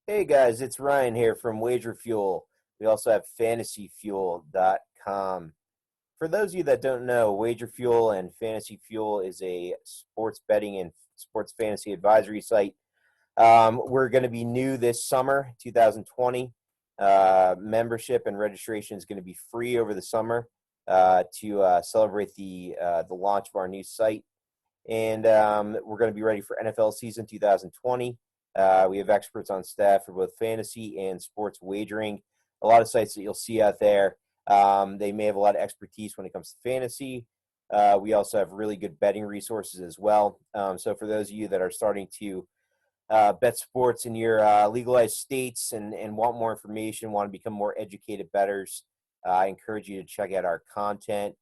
Hey guys, it's Ryan here from Wager Fuel. We also have fantasyfuel.com. For those of you that don't know, Wager Fuel and Fantasy Fuel is a sports betting and sports fantasy advisory site. We're going to be new this summer, 2020. Membership and registration is going to be free over the summer to celebrate the launch of our new site. And we're going to be ready for NFL season 2020. We have experts on staff for both fantasy and sports wagering. A lot of sites that you'll see out there, they may have a lot of expertise when it comes to fantasy. We also have really good betting resources as well. So for those of you that are starting to bet sports in your legalized states and want more information, want to become more educated bettors, I encourage you to check out our content.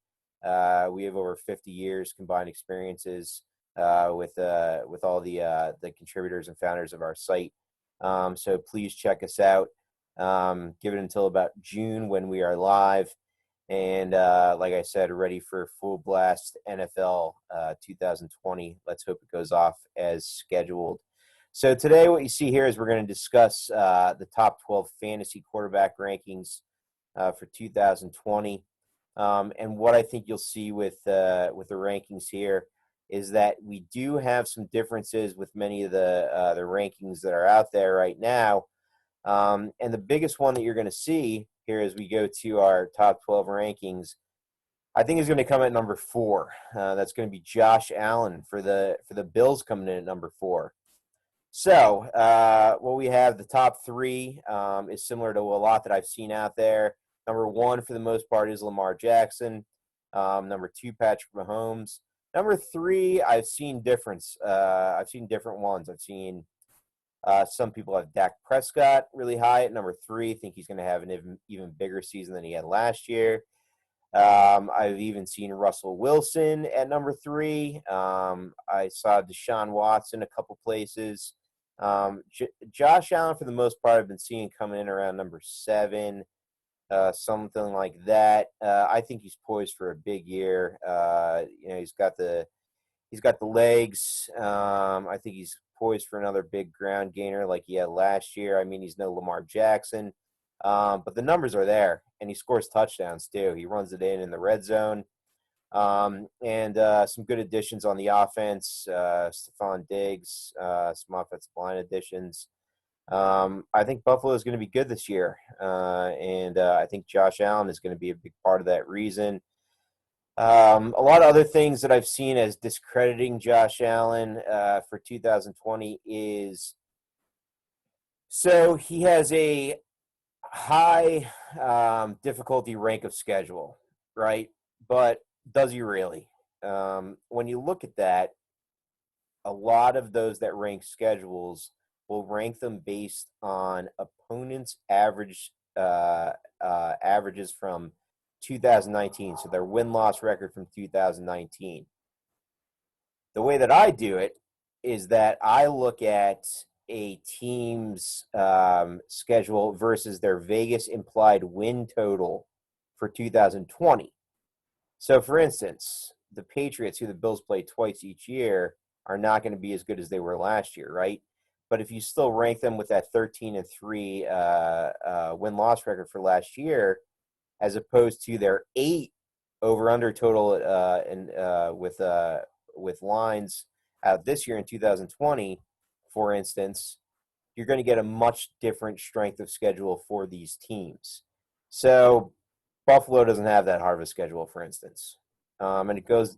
We have over 50 years combined experiences with all the contributors and founders of our site. So please check us out. Give it until about June when we are live. And like I said, ready for full blast NFL 2020. Let's hope it goes off as scheduled. So today what you see here is we're going to discuss the top 12 fantasy quarterback rankings for 2020. And what I think you'll see with the rankings here is that we do have some differences with many of the rankings that are out there right now. And the biggest one that you're going to see here as we go to our top 12 rankings, I think is going to come at number 4. That's going to be Josh Allen for the Bills coming in at number 4. So what we have, the top 3 is similar to a lot that I've seen out there. Number 1, for the most part, is Lamar Jackson. Number 2, Patrick Mahomes. Number 3, I've seen difference. I've seen different ones. I've seen some people have Dak Prescott really high at number 3. I think he's going to have an even bigger season than he had last year. I've even seen Russell Wilson at number 3. I saw Deshaun Watson a couple places. Josh Allen, for the most part, I've been seeing coming in around number 7. Something like that. I think he's poised for a big year. He's got the legs. I think he's poised for another big ground gainer like he had last year. I mean, he's no Lamar Jackson, but the numbers are there, and he scores touchdowns too. He runs it in the red zone, and some good additions on the offense. Stephon Diggs, some offensive line additions. I think Buffalo is going to be good this year, and I think Josh Allen is going to be a big part of that reason. A lot of other things that I've seen as discrediting Josh Allen for 2020 is so he has a high difficulty rank of schedule, right? But does he really? When you look at that, a lot of those that rank schedules will rank them based on opponents' averages from 2019, so their win-loss record from 2019. The way that I do it is that I look at a team's schedule versus their Vegas implied win total for 2020. So, for instance, the Patriots, who the Bills play twice each year, are not going to be as good as they were last year, right? But if you still rank them with that 13-3 win-loss record for last year, as opposed to their 8 over/under total with lines out this year in 2020, for instance, you're going to get a much different strength of schedule for these teams. So Buffalo doesn't have that hard of a schedule, for instance, and it goes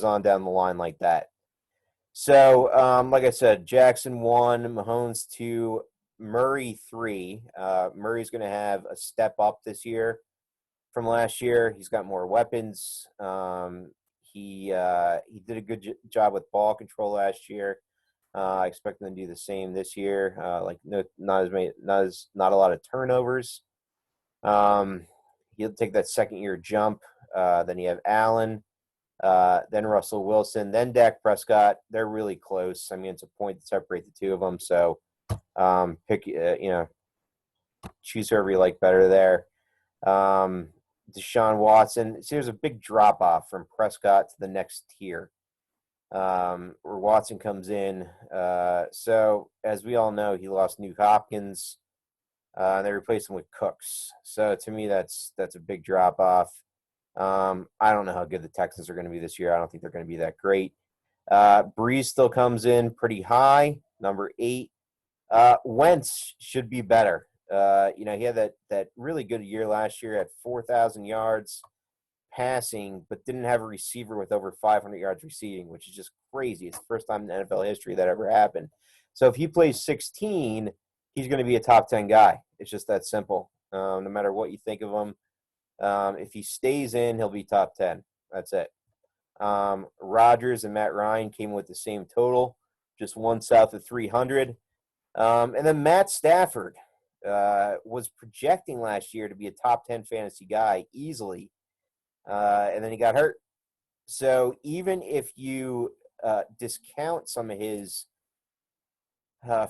on down the line like that. So, like I said, Jackson 1, Mahomes 2, Murray 3. Murray's going to have a step up this year from last year. He's got more weapons. He did a good job with ball control last year. I expect him to do the same this year. Not a lot of turnovers. He'll take that second year jump. Then you have Allen. Then Russell Wilson, then Dak Prescott. They're really close. I mean, it's a point to separate the two of them. So, choose whoever you like better there. Deshaun Watson. See, there's a big drop off from Prescott to the next tier. where Watson comes in. So as we all know, he lost Nuke Hopkins, and they replaced him with Cooks. So to me, that's a big drop off. I don't know how good the Texans are going to be this year. I don't think they're going to be that great. Breeze still comes in pretty high, number 8. Wentz should be better. He had that really good year last year at 4,000 yards passing, but didn't have a receiver with over 500 yards receiving, which is just crazy. It's the first time in NFL history that ever happened. So if he plays 16, he's going to be a top 10 guy. It's just that simple. No matter what you think of him, if he stays in, he'll be top 10. That's it. Rodgers and Matt Ryan came with the same total, just one south of 300. And then Matt Stafford was projecting last year to be a top 10 fantasy guy easily, and then he got hurt. So even if you discount some of his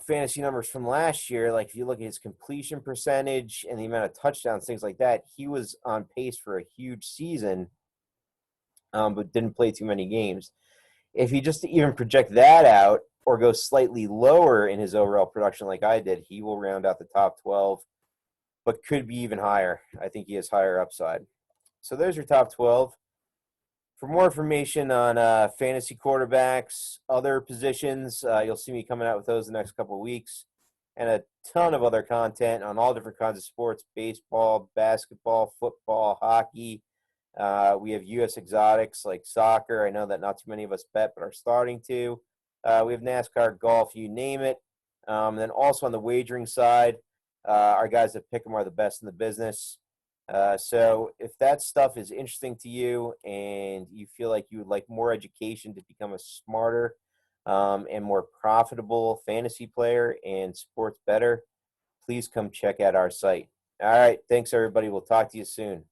fantasy numbers from last year, like if you look at his completion percentage and the amount of touchdowns, things like that, he was on pace for a huge season, but didn't play too many games. If you just even project that out or go slightly lower in his overall production like I did, he will round out the top 12, but could be even higher. I think he has higher upside. So there's your top 12. For more information on fantasy quarterbacks, other positions, you'll see me coming out with those the next couple of weeks, and a ton of other content on all different kinds of sports: baseball, basketball, football, hockey. We have U.S. exotics like soccer. I know that not too many of us bet, but are starting to. We have NASCAR, golf, you name it. Then also on the wagering side, our guys that pick them are the best in the business. So if that stuff is interesting to you and you feel like you would like more education to become a smarter and more profitable fantasy player and sports better, please come check out our site. All right. Thanks, everybody. We'll talk to you soon.